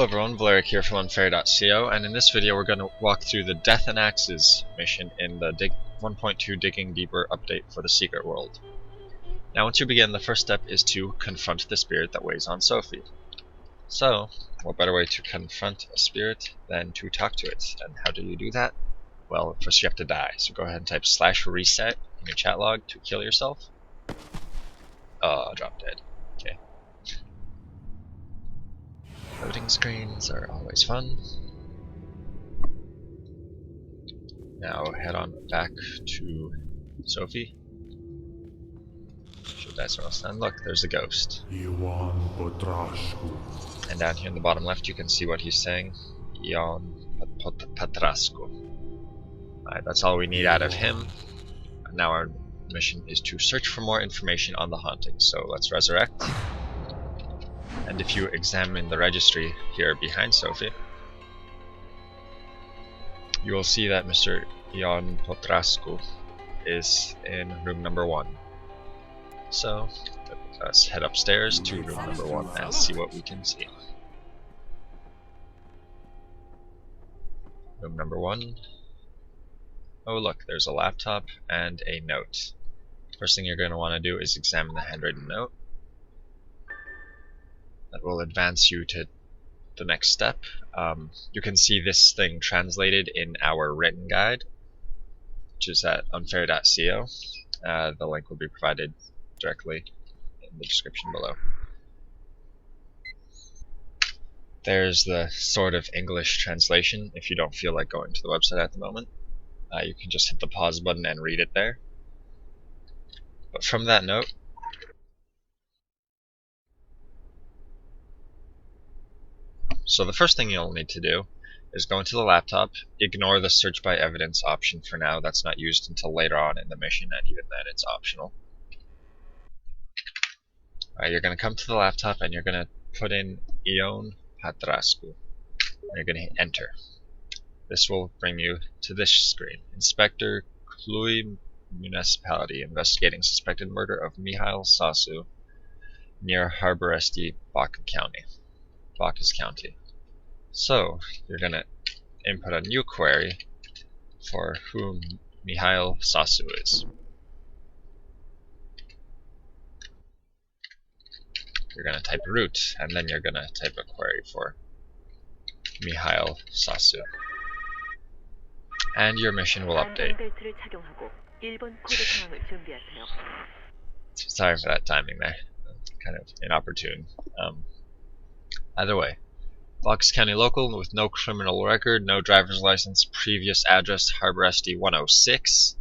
everyone, Valeric here from Unfair.co, and in this video we're going to walk through the Death and Axes mission in the 1.2 Digging Deeper update for the Secret World. Now once you begin, the first step is to confront the spirit that weighs on Sophie. So, what better way to confront a spirit than to talk to it? And how do you do that? Well, first you have to die, so go ahead and type /reset in your chat log to kill yourself. Drop dead. Okay. Loading screens are always fun. Now head on back to Sophie. Should die somewhere else. And look, there's a ghost. And down here in the bottom left you can see what he's saying. Ion Patrasco. Alright, that's all we need out of him. And now our mission is to search for more information on the haunting. So let's resurrect. And if you examine the registry here behind Sophie, you will see that Mr. Ion Patrasco is in room number 1. So let's head upstairs to room number 1 and see what we can see. Room number 1. Oh look, there's a laptop and a note. First thing you're going to want to do is examine the handwritten note. That will advance you to the next step. You can see this thing translated in our written guide, which is at unfair.co. The link will be provided directly in the description below. There's the sort of English translation. If you don't feel like going to the website at the moment, you can just hit the pause button and read it there. But from that note, so the first thing you'll need to do is go into the laptop, ignore the search by evidence option for now. That's not used until later on in the mission, and even then it's optional. Alright, you're going to come to the laptop and you're going to put in Ion Patrasco. And you're going to hit enter. This will bring you to this screen. Inspector Cluj Municipality investigating suspected murder of Mihail Sasu near Harboresti, Bacchus County. So, you're going to input a new query for who Mihail Sasu is. You're going to type root, and then you're going to type a query for Mihail Sasu. And your mission will update. Sorry for that timing there. Kind of inopportune. Either way. Bacchus County local with no criminal record, no driver's license, previous address Harboresti 106.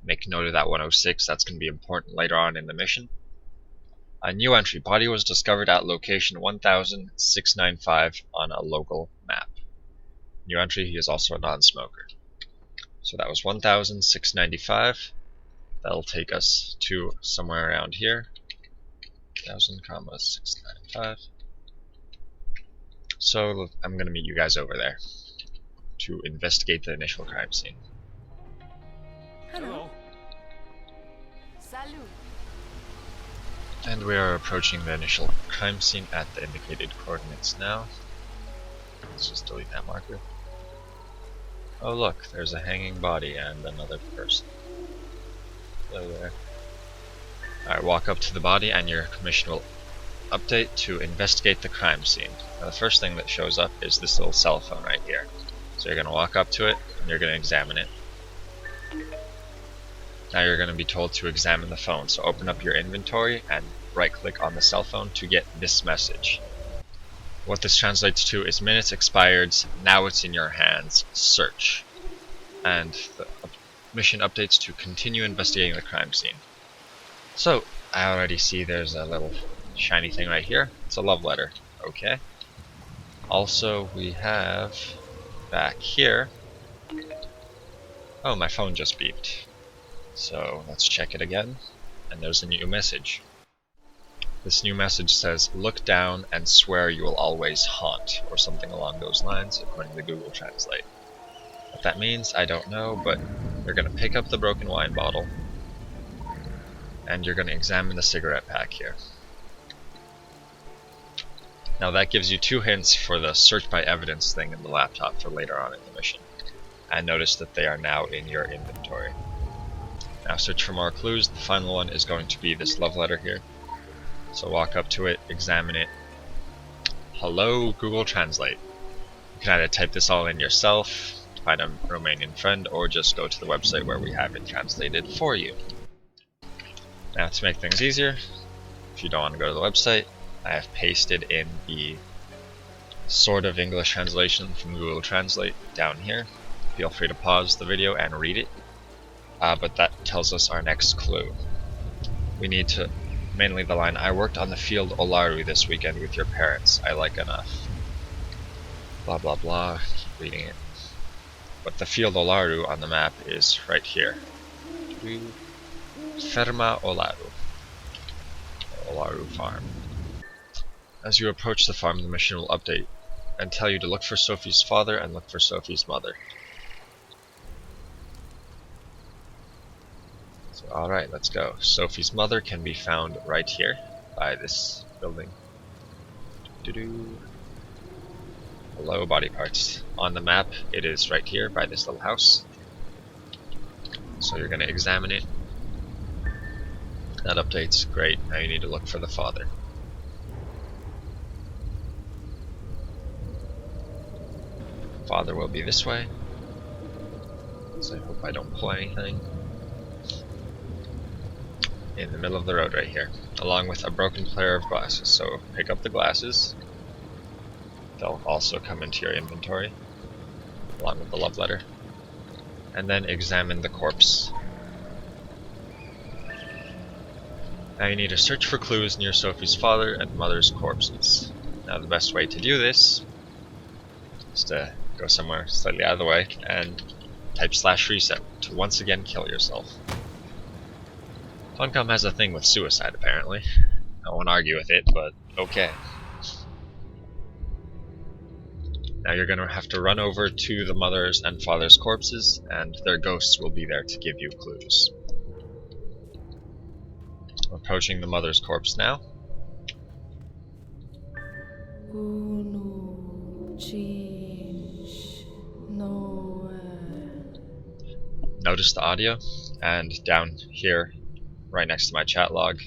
Make note of that 106, that's going to be important later on in the mission. A new entry, body was discovered at location 1695 on a local map. New entry, he is also a non-smoker. So that was 1695. That'll take us to somewhere around here. 1000,695. So I'm going to meet you guys over there to investigate the initial crime scene. Hello. Salut. And we are approaching the initial crime scene at the indicated coordinates now. Let's just delete that marker. Oh look, there's a hanging body and another person. Hello there. Alright, walk up to the body and your mission will update to investigate the crime scene. Now the first thing that shows up is this little cell phone right here. So you're going to walk up to it and you're going to examine it. Now you're going to be told to examine the phone. So open up your inventory and right click on the cell phone to get this message. What this translates to is minutes expired, now it's in your hands, search. And the mission updates to continue investigating the crime scene. So I already see there's a little shiny thing right here. It's a love letter. Okay. Also we have back here. Oh, my phone just beeped. So let's check it again. And there's a new message. This new message says, look down and swear you will always haunt, or something along those lines, according to Google Translate. What that means, I don't know, but you're going to pick up the broken wine bottle, and you're going to examine the cigarette pack here. Now that gives you 2 hints for the search by evidence thing in the laptop for later on in the mission. And notice that they are now in your inventory. Now search for more clues. The final one is going to be this love letter here. So walk up to it, examine it. Hello, Google Translate. You can either type this all in yourself, find a Romanian friend, or just go to the website where we have it translated for you. Now to make things easier, if you don't want to go to the website, I have pasted in the sort of English translation from Google Translate down here. Feel free to pause the video and read it. But that tells us our next clue. We need to, mainly the line, I worked on the field Olaru this weekend with your parents, I like enough. Blah blah blah, keep reading it. But the field Olaru on the map is right here. Ferma Olaru. Olaru farm. As you approach the farm, the mission will update and tell you to look for Sophie's father and look for Sophie's mother. So, alright, let's go. Sophie's mother can be found right here by this building. Hello, body parts. On the map, it is right here by this little house. So you're going to examine it. That updates, great. Now you need to look for the father. Father will be this way. So I hope I don't pull anything. In the middle of the road right here, along with a broken pair of glasses. So pick up the glasses. They'll also come into your inventory, along with the love letter. And then examine the corpse. Now you need to search for clues near Sophie's father and mother's corpses. Now the best way to do this is to go somewhere slightly out of the way and type /reset to once again kill yourself. Funcom has a thing with suicide apparently. I won't argue with it, but okay. Now you're going to have to run over to the mother's and father's corpses, and their ghosts will be there to give you clues. I'm approaching the mother's corpse now. Notice the audio, and down here, right next to my chat log,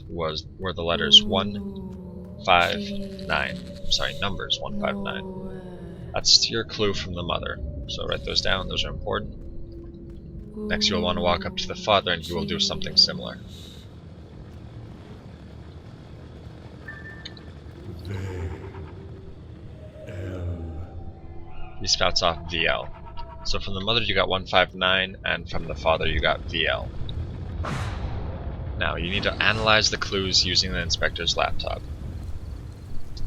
were the letters 159. Sorry, numbers 159. That's your clue from the mother. So write those down, those are important. Next you'll want to walk up to the father and he will do something similar. He spouts off VL. So from the mother you got 159, and from the father you got VL. Now you need to analyze the clues using the inspector's laptop.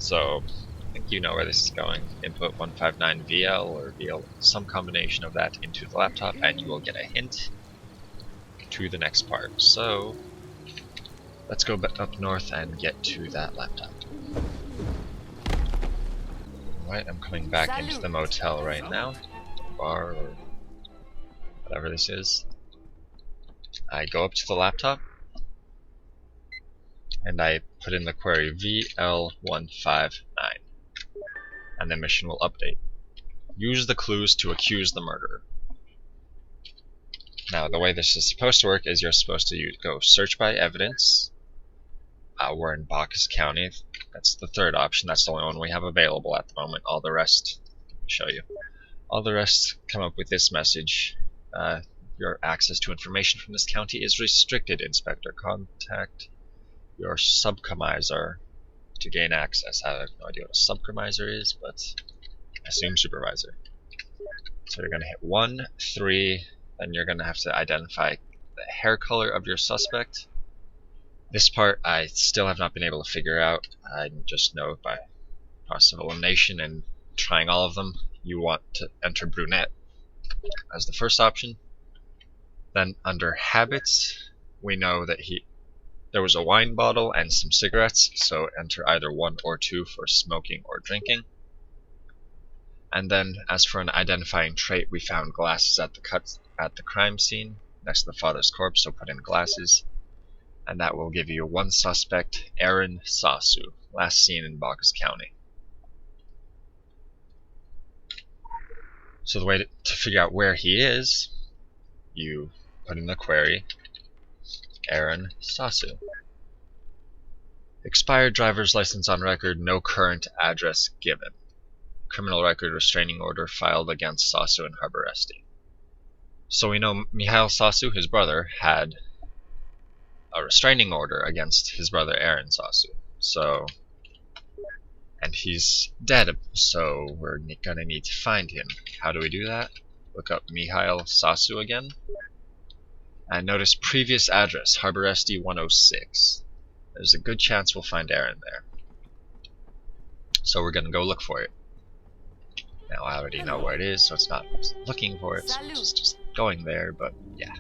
So I think you know where this is going. Input 159 VL or VL, some combination of that into the laptop, and you will get a hint to the next part. So let's go up north and get to that laptop. Alright, I'm coming back into the motel right now. Bar or whatever this is. I go up to the laptop and I put in the query VL159 and the mission will update. Use the clues to accuse the murderer. Now the way this is supposed to work is you're supposed to go search by evidence. We're in Bacchus County. That's the third option. That's the only one we have available at the moment. All the rest, let me show you. All the rest come up with this message. Your access to information from this county is restricted, Inspector. Contact your subcommisor to gain access. I have no idea what a subcommisor is, but I assume supervisor. So you're going to hit 1, 3, then you're going to have to identify the hair color of your suspect. This part I still have not been able to figure out. I just know by process of elimination and trying all of them, you want to enter brunette as the first option. Then under habits, we know that there was a wine bottle and some cigarettes, so enter either 1 or 2 for smoking or drinking. And then as for an identifying trait, we found glasses at the crime scene next to the father's corpse, so put in glasses. and that will give you one suspect, Aaron Sasu, last seen in Bacchus County. So the way to figure out where he is, you put in the query, Aaron Sasu. Expired driver's license on record, no current address given. Criminal record restraining order filed against Sasu and Harboresti. So we know Mihail Sasu, his brother, had a restraining order against his brother Aaron Sasu. And he's dead, so we're gonna need to find him. How do we do that? Look up Mihail Sasu again. And notice previous address, Harboresti 106. There's a good chance we'll find Aaron there. So we're gonna go look for it. Now I already know where it is, so it's not looking for it, so it's just going there, but yeah.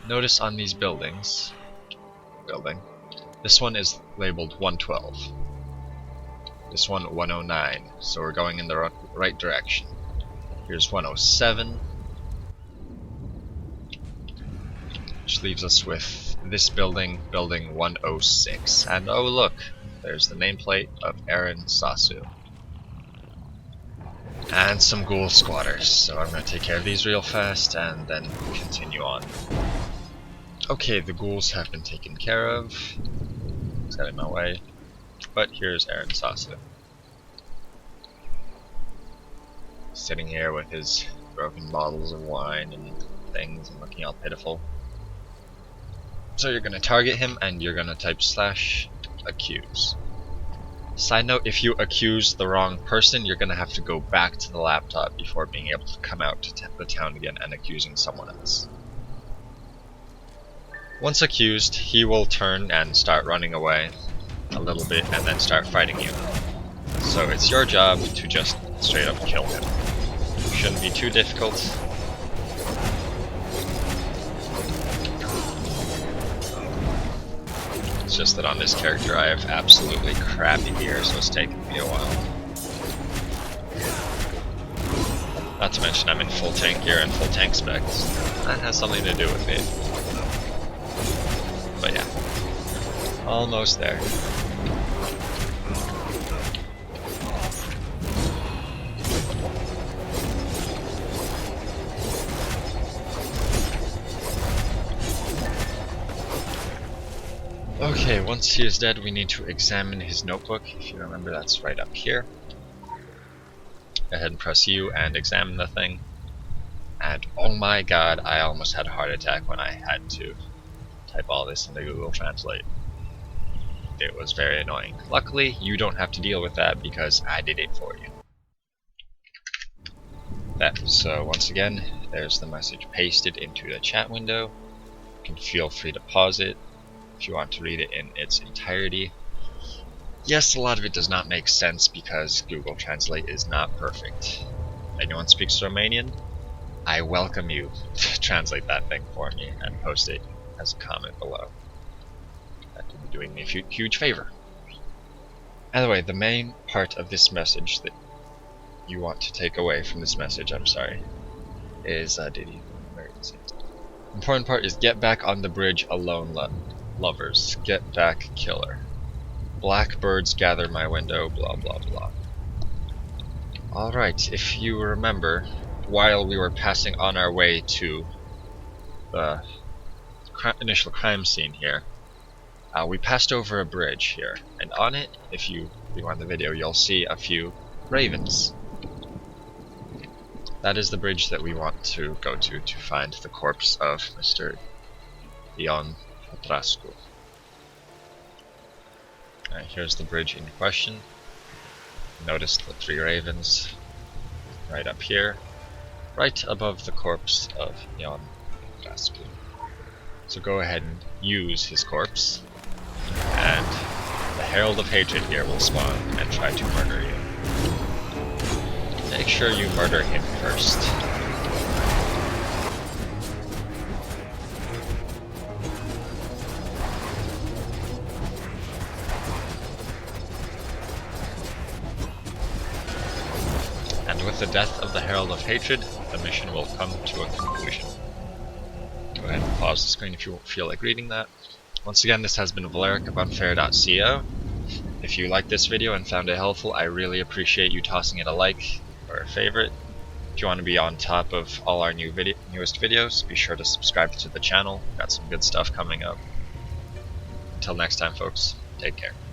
Notice on these buildings, this one is labeled 112. This one 109, so we're going in the right direction. Here's 107, which leaves us with this building, building 106. And oh look, there's the nameplate of Aaron Sasu. And some ghoul squatters, so I'm going to take care of these real fast and then continue on. Okay, the ghouls have been taken care of. It's got in my way. But here's Aaron Sasu. Sitting here with his broken bottles of wine and things and looking all pitiful. So you're going to target him and you're going to type /accuse. Side note, if you accuse the wrong person, you're going to have to go back to the laptop before being able to come out to the town again and accusing someone else. Once accused, he will turn and start running away a little bit and then start fighting you. So it's your job to just straight up kill him. Shouldn't be too difficult. It's just that on this character I have absolutely crappy gear, so it's taken me a while. Not to mention I'm in full tank gear and full tank specs. That has something to do with it. But yeah, almost there. Okay, once he is dead, we need to examine his notebook. If you remember, that's right up here. Go ahead and press U and examine the thing. And oh my god, I almost had a heart attack when I had to type all this into Google Translate. It was very annoying. Luckily, you don't have to deal with that because I did it for you. So once again, there's the message pasted into the chat window. You can feel free to pause it if you want to read it in its entirety. Yes, a lot of it does not make sense because Google Translate is not perfect. Anyone speaks Romanian? I welcome you to translate that thing for me and post it as a comment below. That would be doing me a huge favor. By the way, the main part of this message that you want to take away from this message, is where is it? Important part is get back on the bridge alone, lovers. Get back, killer. Blackbirds gather my window, blah blah blah. Alright, if you remember, while we were passing on our way to the initial crime scene here, we passed over a bridge here, and on it, if you rewind the video, you'll see a few ravens. That is the bridge that we want to go to find the corpse of Mr. Ion Petrascu. Alright, here's the bridge in question. Notice the 3 ravens right up here, right above the corpse of Ion Petrascu. So go ahead and use his corpse, and the Herald of Hatred here will spawn and try to murder you. Make sure you murder him first. And with the death of the Herald of Hatred, the mission will come to a conclusion. Go ahead and pause pause the screen if you feel like reading that. Once again, this has been Valeric of Unfair.co. If you liked this video and found it helpful, I really appreciate you tossing it a like or a favorite. If you want to be on top of all our newest videos, be sure to subscribe to the channel. Got some good stuff coming up. Until next time, folks, take care.